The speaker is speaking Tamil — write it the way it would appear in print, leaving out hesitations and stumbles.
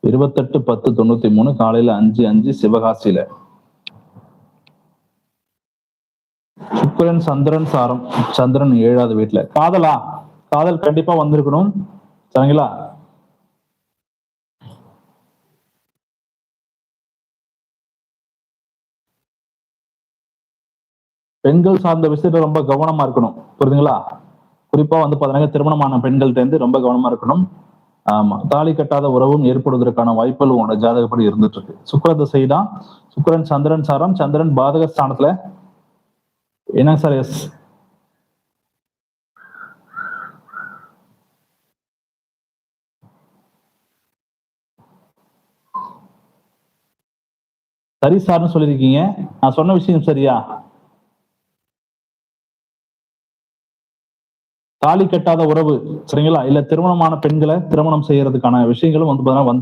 28/10/93 காலையில 5:05 சிவகாசியில. சுக்கிரன் சந்திரன் சாரம். சந்திரன் 7வது வீட்டுல. காதலா? காதல் கண்டிப்பா வந்திருக்கணும். சரிங்களா? பெண்கள் சார்ந்த விஷயத்துல ரொம்ப கவனமா இருக்கணும். புரியுதுங்களா? குறிப்பா வந்து பாத்தீங்கன்னா திருமணமான பெண்கள்ட்ட இருந்து ரொம்ப கவனமா இருக்கணும். ஆமா. தாலி கட்டாத உறவும் ஏற்படுவதற்கான வாய்ப்புகள் உங்களோட ஜாதகப்படி இருந்துட்டு இருக்கு. சுக்கிர திசை தான். சுக்கிரன் சந்திரன் சாரம். சந்திரன் பாதக ஸ்தானத்துல. என்னங்க சார் எஸ்? சரி சார்னு சொல்லியிருக்கீங்க. நான் சொன்ன விஷயம் சரியா? தாலி கட்டாத உறவு சரிங்களா? இல்ல திருமணமான பெண்களை திருமணம் செய்யறதுக்கான விஷயங்களும் வந்து பாத்தீங்கன்னா வந்து